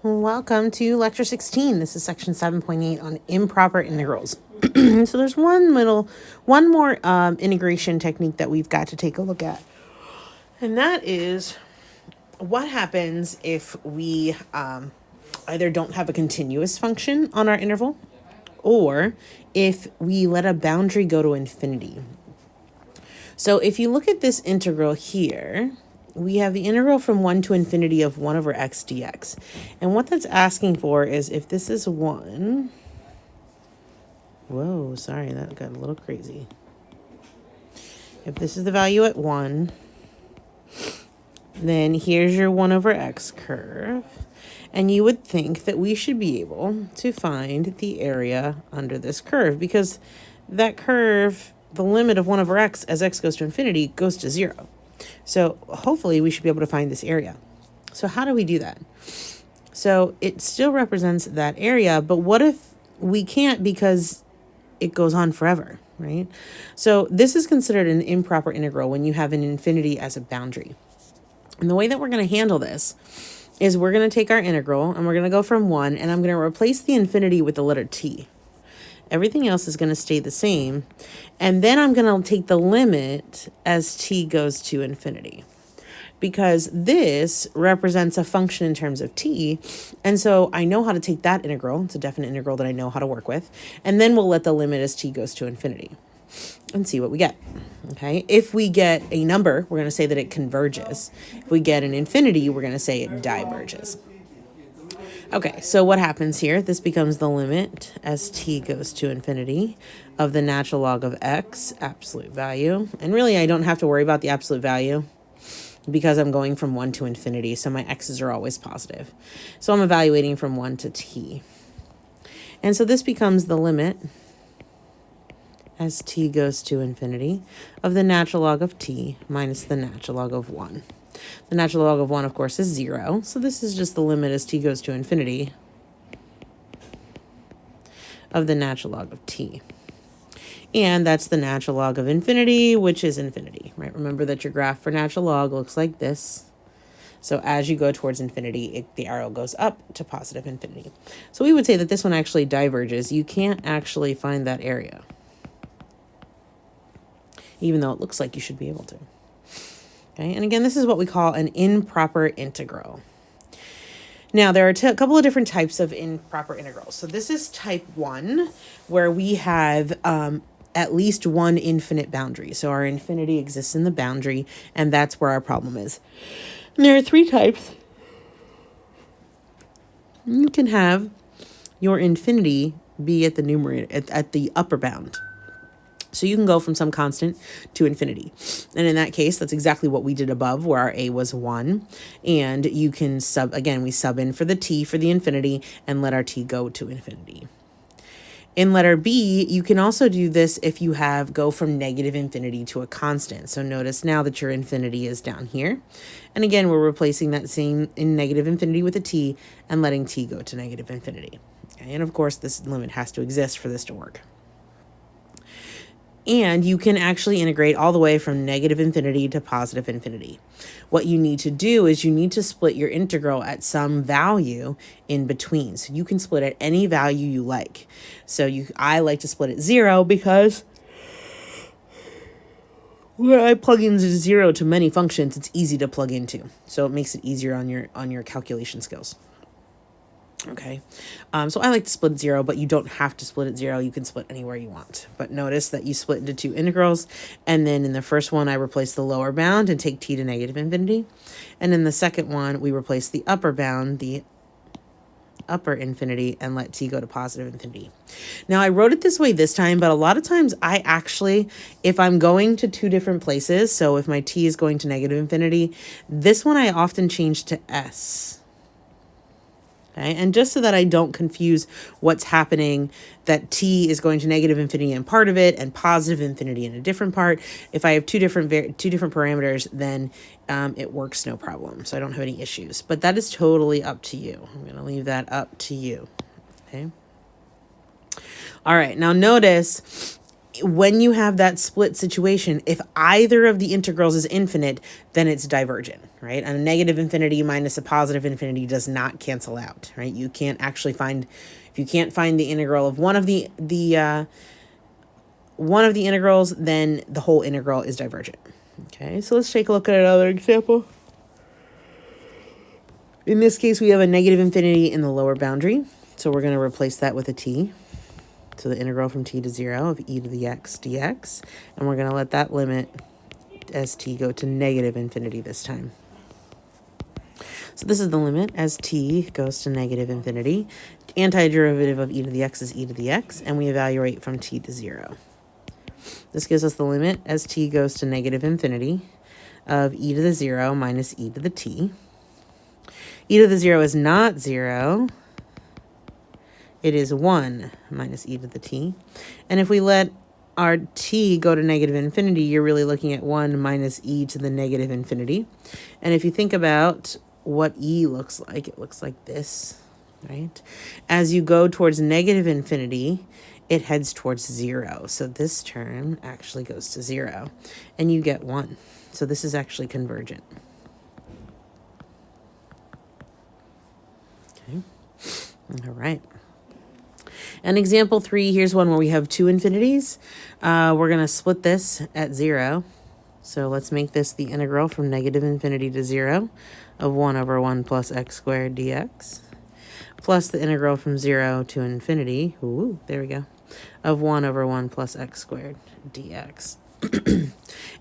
Welcome to Lecture 16. This is section 7.8 on improper integrals. So there's one more integration technique that we've got to take a look at. And that is what happens if we either don't have a continuous function on our interval, or if we let a boundary go to infinity. So if you look at this integral here, we have the integral from 1 to infinity of 1 over x dx. And what that's asking for is if this is 1... Whoa, sorry, that got a little crazy. If this is the value at 1, then here's your 1 over x curve. And you would think that we should be able to find the area under this curve, because that curve, the limit of 1 over x as x goes to infinity, goes to 0. So hopefully we should be able to find this area. So how do we do that? So it still represents that area, but what if we can't because it goes on forever, right? So this is considered an improper integral when you have an infinity as a boundary. And the way that we're going to handle this is we're going to take our integral and we're going to go from 1, and I'm going to replace the infinity with the letter t. Everything else is going to stay the same. And then I'm going to take the limit as t goes to infinity, because this represents a function in terms of t. And so I know how to take that integral. It's a definite integral that I know how to work with. And then we'll let the limit as t goes to infinity and see what we get. Okay. If we get a number, we're going to say that it converges. If we get an infinity, we're going to say it diverges. Okay, so what happens here? This becomes the limit as t goes to infinity of the natural log of x, absolute value. And really, I don't have to worry about the absolute value because I'm going from 1 to infinity, so my x's are always positive. So I'm evaluating from 1 to t. And so this becomes the limit as t goes to infinity of the natural log of t minus the natural log of 1. The natural log of 1, of course, is 0. So this is just the limit as t goes to infinity of the natural log of t. And that's the natural log of infinity, which is infinity, right? Remember that your graph for natural log looks like this. So as you go towards infinity, the arrow goes up to positive infinity. So we would say that this one actually diverges. You can't actually find that area, even though it looks like you should be able to. Okay, and again, this is what we call an improper integral. Now, there are a couple of different types of improper integrals. So this is type 1, where we have at least one infinite boundary. So our infinity exists in the boundary, and that's where our problem is. And there are 3 types. You can have your infinity be at the numerator, at the upper bound. So you can go from some constant to infinity. And in that case, that's exactly what we did above, where our a was 1. And you can we sub in for the t for the infinity and let our t go to infinity. In letter B, you can also do this if you go from negative infinity to a constant. So notice now that your infinity is down here. And again, we're replacing that same in negative infinity with a t and letting t go to negative infinity. Okay? And of course, this limit has to exist for this to work. And you can actually integrate all the way from negative infinity to positive infinity. What you need to do is you need to split your integral at some value in between. So you can split at any value you like. So I like to split at 0 because when I plug in 0 to many functions, it's easy to plug into. So it makes it easier on your calculation skills. Okay, so I like to split at 0, but you don't have to split at 0. You can split anywhere you want. But notice that you split into 2 integrals. And then in the first one, I replace the lower bound and take t to negative infinity. And in the second one, we replace the upper bound, the upper infinity, and let t go to positive infinity. Now, I wrote it this way this time, but a lot of times I actually, if I'm going to 2 different places, so if my t is going to negative infinity, this one I often change to s. Okay, and just so that I don't confuse what's happening, that t is going to negative infinity in part of it and positive infinity in a different part. If I have two different parameters, then it works no problem. So I don't have any issues. But that is totally up to you. I'm going to leave that up to you. Okay. All right. Now notice, when you have that split situation, if either of the integrals is infinite, then it's divergent, right? And a negative infinity minus a positive infinity does not cancel out, right? You can't actually find, if you can't find the integral of one of the integrals, then the whole integral is divergent. Okay, so let's take a look at another example. In this case, we have a negative infinity in the lower boundary, so we're going to replace that with a t. So the integral from t to 0 of e to the x dx, and we're going to let that limit as t go to negative infinity this time. So this is the limit as t goes to negative infinity. Antiderivative of e to the x is e to the x, and we evaluate from t to 0. This gives us the limit as t goes to negative infinity of e to the 0 minus e to the t. E to the 0 is not 0. It is 1 minus e to the t. And if we let our t go to negative infinity, you're really looking at 1 minus e to the negative infinity. And if you think about what e looks like, it looks like this, right? As you go towards negative infinity, it heads towards 0. So this term actually goes to 0, and you get 1. So this is actually convergent. Okay. All right. And example 3, here's one where we have two infinities. We're going to split this at 0. So let's make this the integral from negative infinity to 0 of 1 over 1 plus x squared dx, plus the integral from 0 to infinity, there we go, of 1 over 1 plus x squared dx.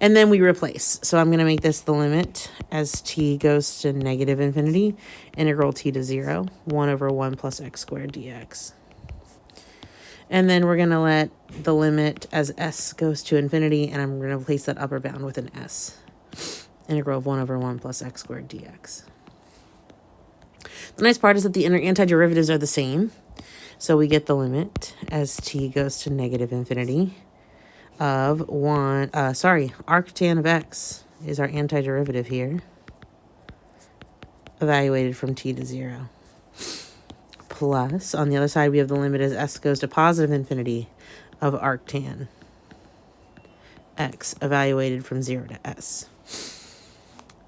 And then we replace. So I'm going to make this the limit as t goes to negative infinity, integral t to 0, 1 over 1 plus x squared dx. And then we're going to let the limit as s goes to infinity, and I'm going to replace that upper bound with an s. Integral of 1 over 1 plus x squared dx. The nice part is that the antiderivatives are the same. So we get the limit as t goes to negative infinity of arctan of x is our antiderivative here, evaluated from t to 0. Plus, on the other side, we have the limit as s goes to positive infinity of arctan x, evaluated from 0 to s.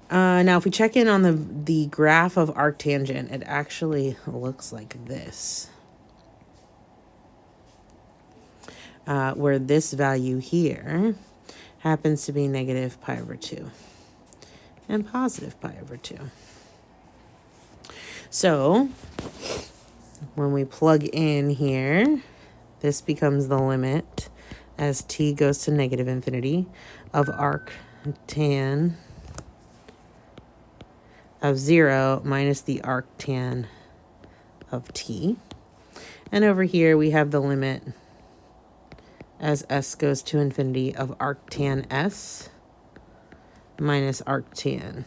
Now, if we check in on the graph of arctangent, it actually looks like this, where this value here happens to be negative pi over 2 and positive pi over 2. So when we plug in here, this becomes the limit as t goes to negative infinity of arctan of 0 minus the arctan of t. And over here we have the limit as s goes to infinity of arctan s minus arctan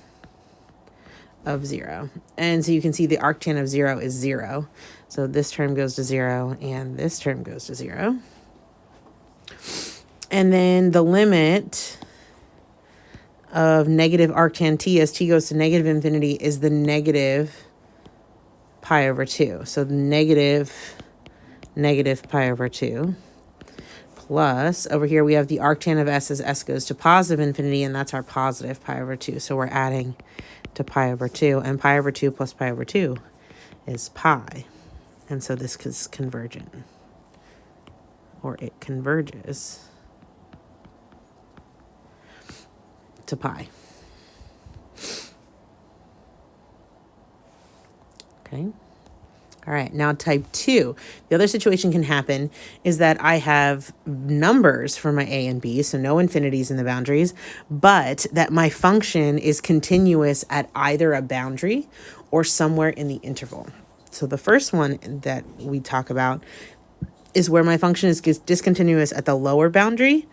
of 0. And so you can see the arctan of 0 is 0. So this term goes to 0 and this term goes to 0. And then the limit of negative arctan t as t goes to negative infinity is the negative pi over 2. So the negative pi over 2. Plus, over here we have the arctan of s as s goes to positive infinity, and that's our positive pi over 2. So we're adding to pi over 2, and pi over 2 plus pi over 2 is pi. And so this is convergent, or it converges to pi. Okay. All right, now type 2. The other situation can happen is that I have numbers for my a and b, so no infinities in the boundaries, but that my function is continuous at either a boundary or somewhere in the interval. So the first one that we talk about is where my function is discontinuous at the lower boundary.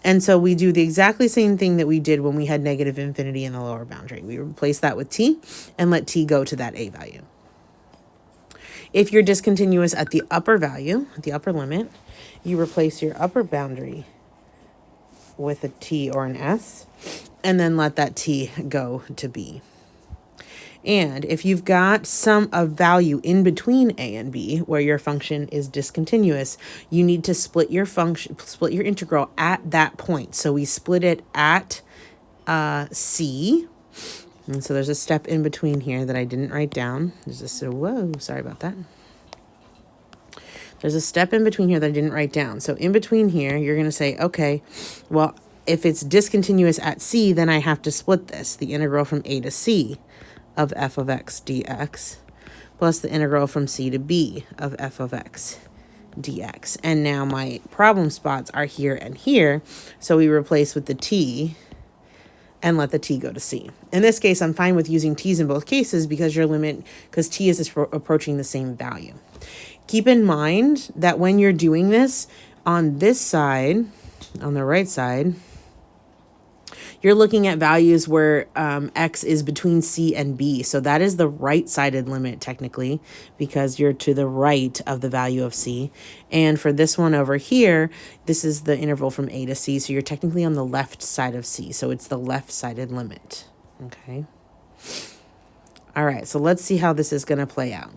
And so we do the exactly same thing that we did when we had negative infinity in the lower boundary. We replace that with t and let t go to that a value. If you're discontinuous at the upper value, the upper limit, you replace your upper boundary with a t or an s, and then let that t go to b. And if you've got a value in between a and b where your function is discontinuous, you need to split your integral at that point. So we split it at c. And so there's a step in between here that I didn't write down. Sorry about that. There's a step in between here that I didn't write down. So in between here, you're going to say, okay, well, if it's discontinuous at c, then I have to split this, the integral from a to c of f of x dx, plus the integral from c to b of f of x dx. And now my problem spots are here and here, so we replace with the t and let the t go to c. In this case, I'm fine with using t's in both cases because t is approaching the same value. Keep in mind that when you're doing this, on this side, on the right side, you're looking at values where x is between c and b. So that is the right-sided limit, technically, because you're to the right of the value of c. And for this one over here, this is the interval from a to c. So you're technically on the left side of c. So it's the left-sided limit. Okay. All right, so let's see how this is going to play out.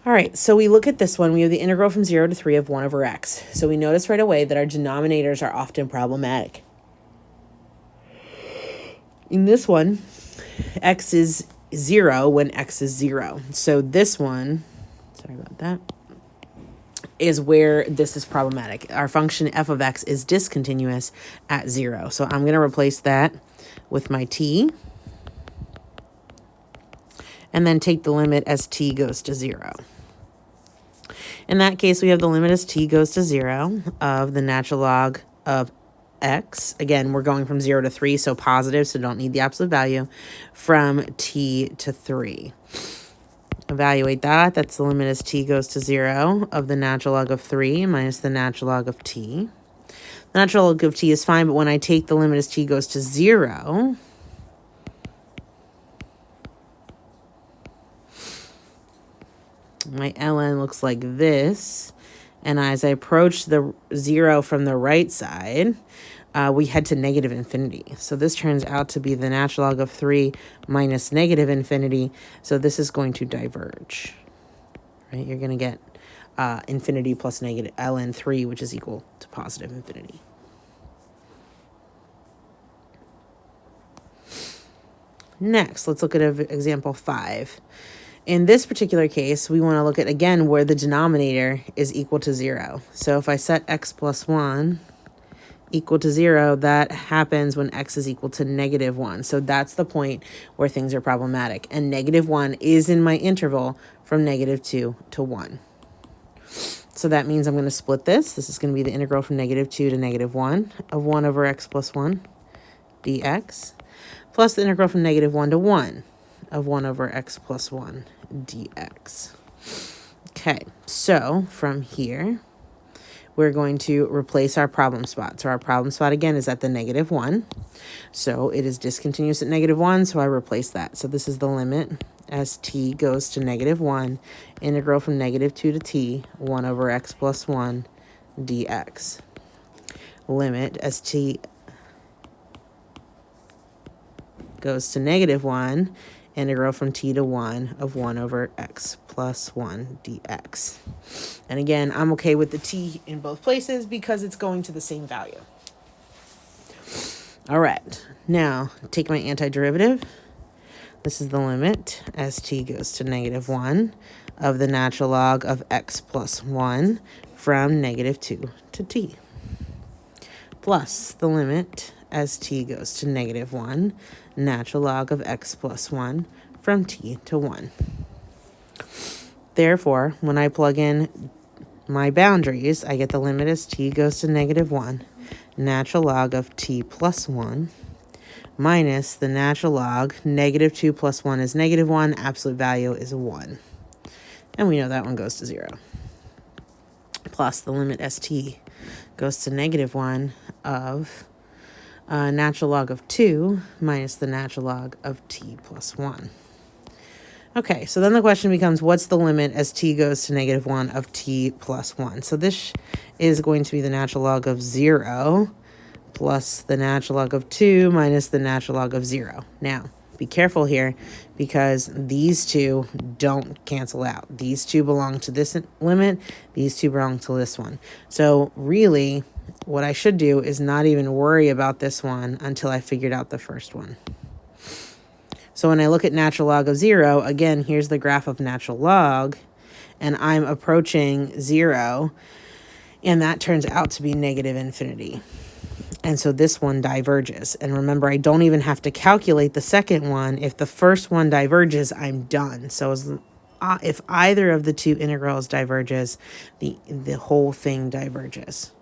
All right, so we look at this one. We have the integral from 0 to 3 of 1 over x. So we notice right away that our denominators are often problematic. In this one, x is 0 when x is 0. So this one, sorry about that, is where this is problematic. Our function f of x is discontinuous at 0. So I'm going to replace that with my t, and then take the limit as t goes to 0. In that case, we have the limit as t goes to 0 of the natural log of x. Again, we're going from 0 to 3, so positive, so don't need the absolute value, from t to 3. Evaluate that. That's the limit as t goes to 0 of the natural log of 3 minus the natural log of t. The natural log of t is fine, but when I take the limit as t goes to 0, my ln looks like this. And as I approach the 0 from the right side, we head to negative infinity. So this turns out to be the natural log of 3 minus negative infinity. So this is going to diverge, right? You're going to get infinity plus negative ln 3, which is equal to positive infinity. Next, let's look at example 5. In this particular case, we want to look at, again, where the denominator is equal to 0. So if I set x plus 1 equal to 0, that happens when x is equal to negative 1. So that's the point where things are problematic. And negative 1 is in my interval from negative 2 to 1. So that means I'm going to split this. This is going to be the integral from negative 2 to negative 1 of 1 over x plus 1 dx, plus the integral from negative 1 to 1 of 1 over x plus 1 dx. Okay, so from here, we're going to replace our problem spot. So our problem spot, again, is at the negative 1. So it is discontinuous at negative 1, so I replace that. So this is the limit as t goes to negative 1, integral from negative 2 to t, 1 over x plus 1 dx. Limit as t goes to negative 1, integral from t to 1 of 1 over x plus 1 dx. And again, I'm okay with the t in both places because it's going to the same value. All right, now take my antiderivative. This is the limit as t goes to negative 1 of the natural log of x plus 1 from negative 2 to t, plus the limit as t goes to negative 1, natural log of x plus 1 from t to 1. Therefore, when I plug in my boundaries, I get the limit as t goes to negative 1, natural log of t plus 1, minus the natural log, negative 2 plus 1 is negative 1, absolute value is 1. And we know that one goes to 0. Plus the limit as t goes to negative 1 of natural log of 2 minus the natural log of t plus 1. Okay, so then the question becomes, what's the limit as t goes to negative 1 of t plus 1? So this is going to be the natural log of 0 plus the natural log of 2 minus the natural log of 0. Now, be careful here because these two don't cancel out. These two belong to this limit. These two belong to this one. So really, what I should do is not even worry about this one until I figured out the first one. So when I look at natural log of 0, again, here's the graph of natural log, and I'm approaching 0, and that turns out to be negative infinity. And so this one diverges. And remember, I don't even have to calculate the second one. If the first one diverges, I'm done. So if either of the two integrals diverges, the whole thing diverges.